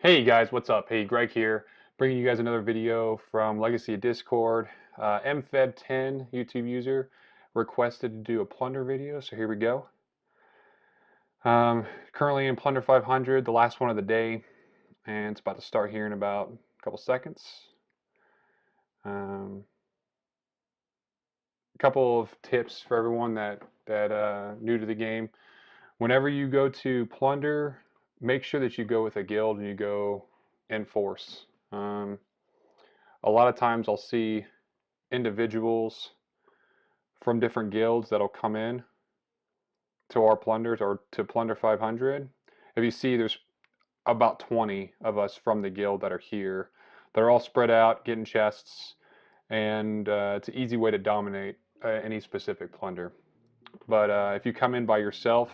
Hey guys, what's up? Hey, Greg here, bringing you guys another video from Legacy of Discord. MFeb10 YouTube user requested to do a Plunder video, so here we go. Currently in Plunder 500, the last one of the day, and it's about to start here in about a couple seconds. A couple of tips for everyone that new to the game. Whenever you go to Plunder, make sure that you go with a guild and you go in force. A lot of times I'll see individuals from different guilds that'll come in to our plunders or to Plunder 500. If you see, there's about 20 of us from the guild that are here. They're all spread out, getting chests, and it's an easy way to dominate any specific plunder. But if you come in by yourself,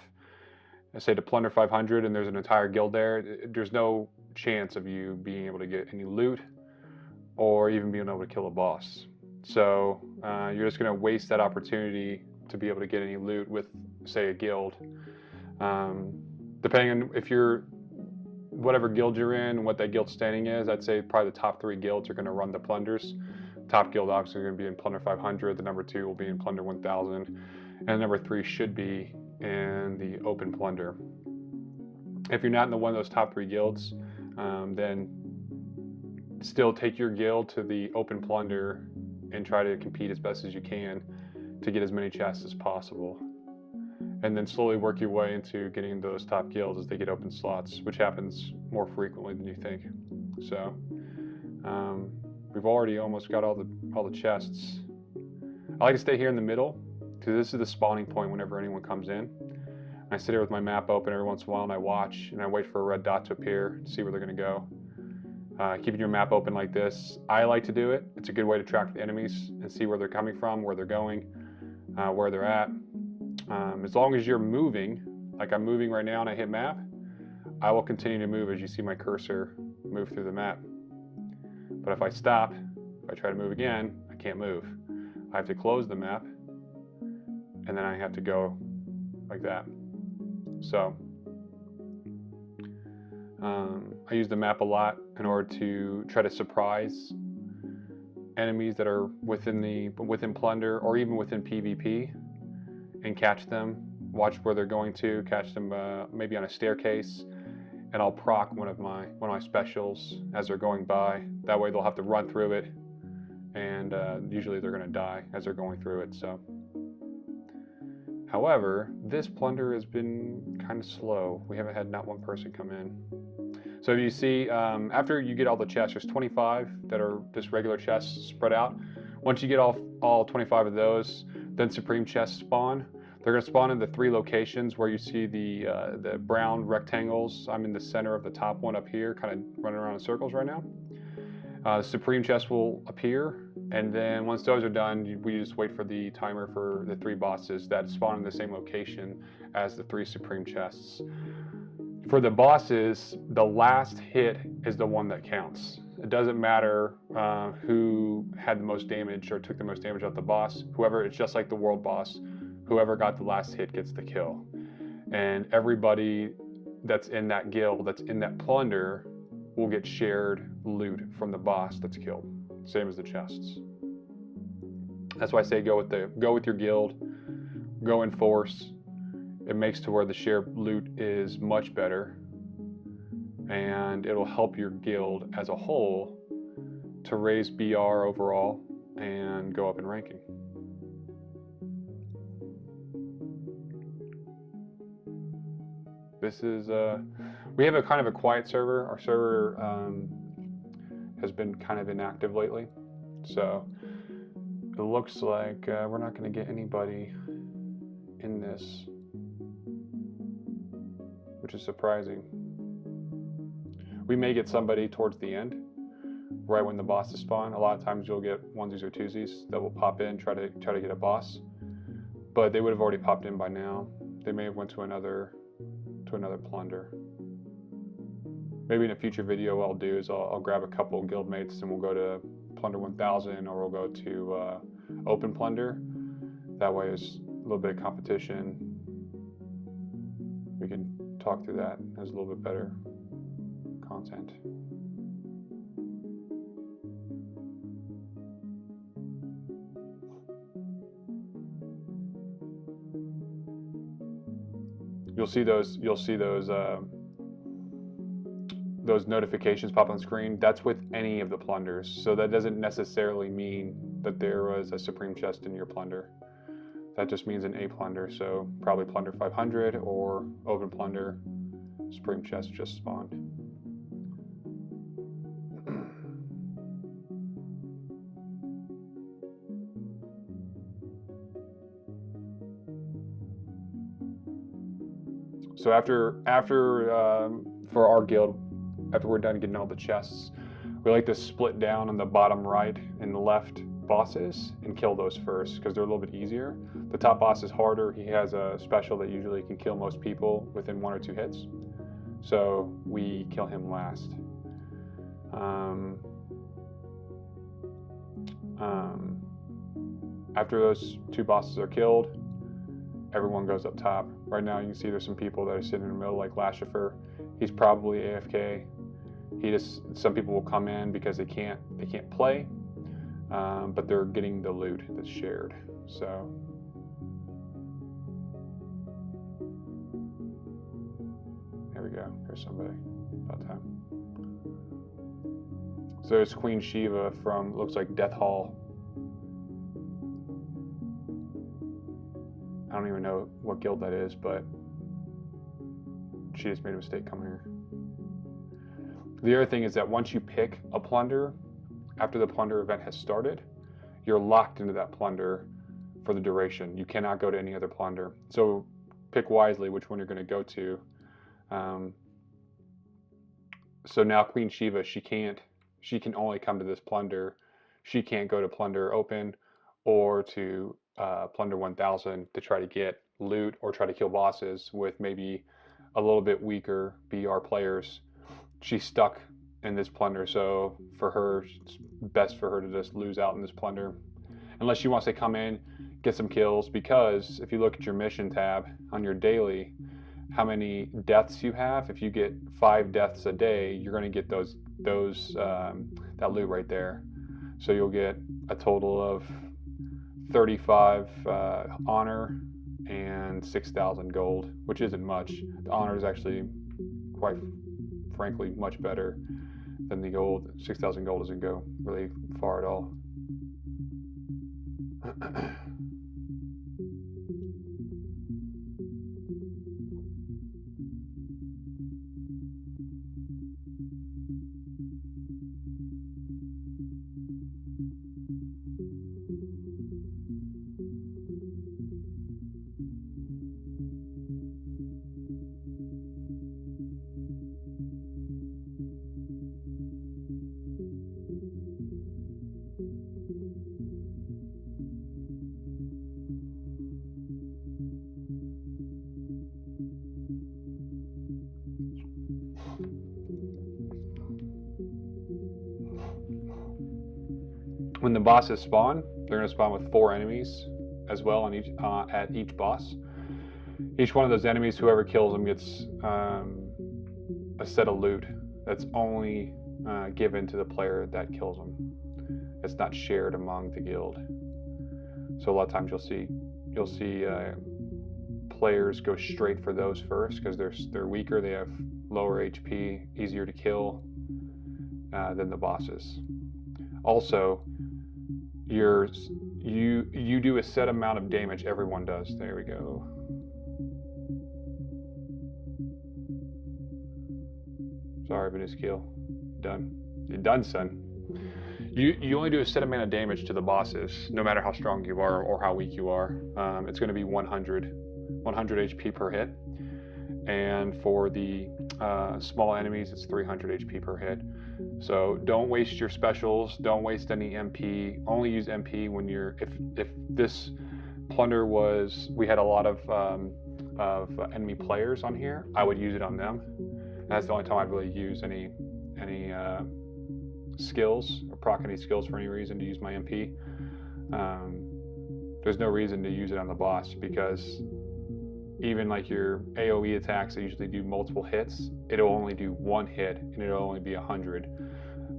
say to Plunder 500, and there's an entire guild there, there's no chance of you being able to get any loot or even being able to kill a boss. So you're just going to waste that opportunity to be able to get any loot with, say, a guild. Depending on if you're, whatever guild you're in and what that guild standing is, I'd say probably the top 3 guilds are going to run the plunders. Top guild obviously are going to be in Plunder 500, the number 2 will be in Plunder 1000, and the number 3 should be in the open plunder. If you're not in the one of those top 3 guilds, then still take your guild to the open plunder and try to compete as best as you can to get as many chests as possible. And then slowly work your way into getting those top guilds as they get open slots, which happens more frequently than you think. So we've already almost got all the chests. I like to stay here in the middle because this is the spawning point whenever anyone comes in. I sit here with my map open every once in a while and I watch and I wait for a red dot to appear to see where they're going to go. Keeping your map open like this, I like to do it. It's a good way to track the enemies and see where they're coming from, where they're going, where they're at. As long as you're moving, like I'm moving right now and I hit map, I will continue to move as you see my cursor move through the map. But if I stop, if I try to move again, I can't move. I have to close the map and then I have to go like that. So I use the map a lot in order to try to surprise enemies that are within Plunder or even within PvP and catch them, watch where they're going to, catch them maybe on a staircase, and I'll proc one of my specials as they're going by. That way they'll have to run through it, and usually they're going to die as they're going through it. So, however, this plunder has been kind of slow. We haven't had not one person come in. So if you see, after you get all the chests, there's 25 that are just regular chests spread out. Once you get all 25 of those, then Supreme chests spawn. They're going to spawn in the 3 locations where you see the brown rectangles. I'm in the center of the top one up here, kind of running around in circles right now. The Supreme chest will appear, and then once those are done, we just wait for the timer for the 3 bosses that spawn in the same location as the 3 Supreme chests. For the bosses, the last hit is the one that counts. It doesn't matter who had the most damage or took the most damage off the boss. Whoever, it's just like the world boss. Whoever got the last hit gets the kill. And everybody that's in that guild, that's in that plunder, will get shared loot from the boss that's killed. Same as the chests. That's why I say go with your guild, go in force. It makes to where the shared loot is much better, and it'll help your guild as a whole to raise BR overall and go up in ranking. This is we have a kind of a quiet server. Our server has been kind of inactive lately, so it looks like we're not going to get anybody in this, which is surprising. We may get somebody towards the end, right when the bosses spawn. A lot of times you'll get onesies or twosies that will pop in, try to get a boss, but they would have already popped in by now. They may have went to another plunder. Maybe in a future video what I'll do is I'll grab a couple guildmates and we'll go to Plunder 1000, or we'll go to open plunder. That way there's a little bit of competition. We can talk through that as a little bit better content. You'll see those notifications pop on the screen. That's with any of the plunders. So that doesn't necessarily mean that there was a supreme chest in your plunder. That just means an A plunder. So probably Plunder 500 or open plunder, supreme chest just spawned. So after for our guild, after we're done getting all the chests, we like to split down on the bottom right and left bosses and kill those first because they're a little bit easier. The top boss is harder. He has a special that usually can kill most people within 1 or 2 hits. So we kill him last. After those 2 bosses are killed, everyone goes up top. Right now you can see there's some people that are sitting in the middle, like Lashifer. He's probably AFK. Some people will come in because they can't play, but they're getting the loot that's shared. So there we go. There's somebody. About time. So there's Queen Shiva from, looks like Death Hall. I don't even know what guild that is, but she just made a mistake coming here. The other thing is that once you pick a plunder, after the plunder event has started, you're locked into that plunder for the duration. You cannot go to any other plunder. So pick wisely which one you're going to go to. So now Queen Shiva, she can only come to this plunder. She can't go to plunder open or to Plunder 1000 to try to get loot or try to kill bosses with maybe a little bit weaker BR players. She's stuck in this plunder, so for her, it's best for her to just lose out in this plunder. Unless she wants to come in, get some kills, because if you look at your mission tab on your daily, how many deaths you have, if you get 5 deaths a day, you're going to get that loot right there. So you'll get a total of 35 honor and 6,000 gold, which isn't much. The honor is actually, quite frankly, much better than the gold. 6,000 gold doesn't go really far at all. When the bosses spawn, they're going to spawn with 4 enemies as well on at each boss. Each one of those enemies, whoever kills them gets a set of loot that's only given to the player that kills them. It's not shared among the guild. So a lot of times you'll see players go straight for those first because they're weaker, they have lower HP, easier to kill than the bosses. Also, you do a set amount of damage. Everyone does. There we go. Sorry, Benuskill. Done. You're done, son. You only do a set amount of damage to the bosses, no matter how strong you are or how weak you are. It's going to be 100 HP per hit. And for the small enemies, it's 300 HP per hit. So don't waste your specials. Don't waste any MP. Only use MP when you're. If this plunder we had a lot of enemy players on here, I would use it on them. And that's the only time I'd really use any skills or proc any skills for any reason to use my MP. There's no reason to use it on the boss because even like your AoE attacks that usually do multiple hits, it'll only do one hit and it'll only be 100.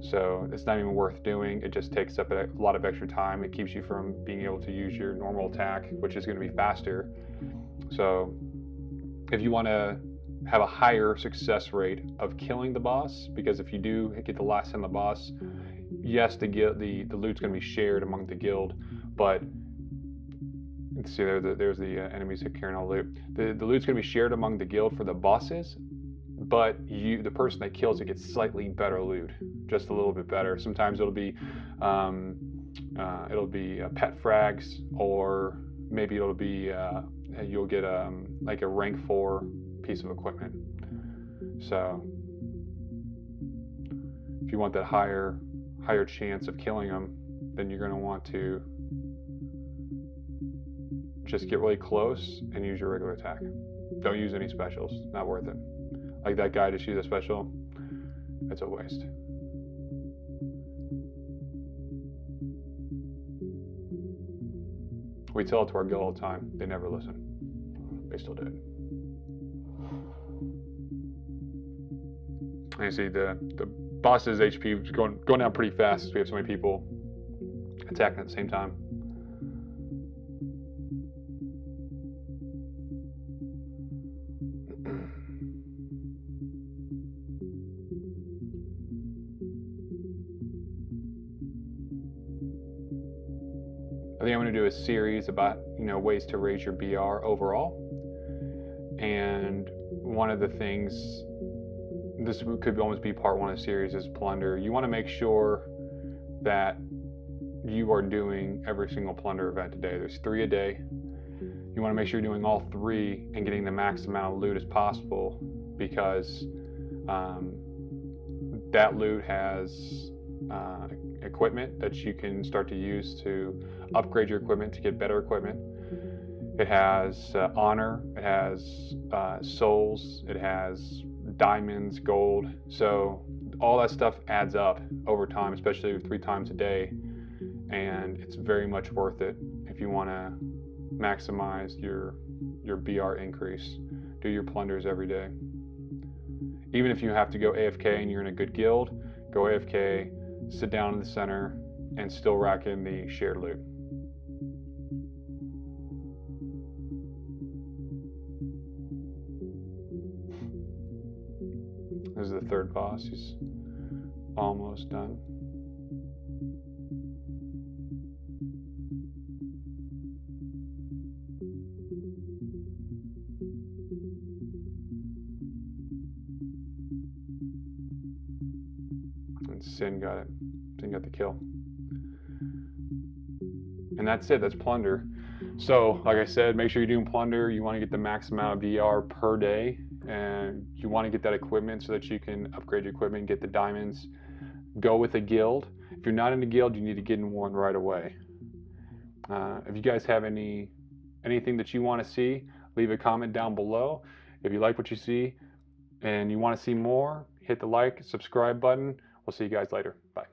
So it's not even worth doing. It just takes up a lot of extra time. It keeps you from being able to use your normal attack, which is going to be faster. So if you want to have a higher success rate of killing the boss, because if you do get the last hit on the boss, yes, the loot's going to be shared among the guild, but see there's the enemies that carrying all loot. The loot's going to be shared among the guild for the bosses, but the person that kills it gets slightly better loot, just a little bit better. Sometimes it'll be pet frags, or maybe it'll be you'll get like a rank 4 piece of equipment. So if you want that higher chance of killing them, then you're going to want to just get really close and use your regular attack. Don't use any specials, not worth it. Like that guy just used a special, it's a waste. We tell it to our guild all the time, they never listen. They still do it. And you see the boss's HP is going down pretty fast as we have so many people attacking at the same time. I think I'm going to do a series about ways to raise your BR overall, and one of the things, this could almost be part 1 of the series, is Plunder. You want to make sure that you are doing every single Plunder event a day. There's 3 a day. You want to make sure you're doing all 3 and getting the max amount of loot as possible, because that loot has equipment that you can start to use to upgrade your equipment to get better equipment. It has honor, it has souls, it has diamonds, gold. So all that stuff adds up over time, especially 3 times a day, and it's very much worth it if you want to maximize your BR increase. Do your plunders every day. Even if you have to go AFK and you're in a good guild, go AFK, sit down in the center, and still rack in the shared loot. This is the 3rd boss. He's almost done. And Sin got it. Sin got the kill. And that's it. That's Plunder. So, like I said, make sure you're doing Plunder. You want to get the max amount of BR per day, and you want to get that equipment so that you can upgrade your equipment, get the diamonds. Go with a guild. If you're not in a guild, you need to get in one right away. If you guys have anything that you want to see, leave a comment down below. If you like what you see and you want to see more, hit the like, subscribe button. We'll see you guys later. Bye.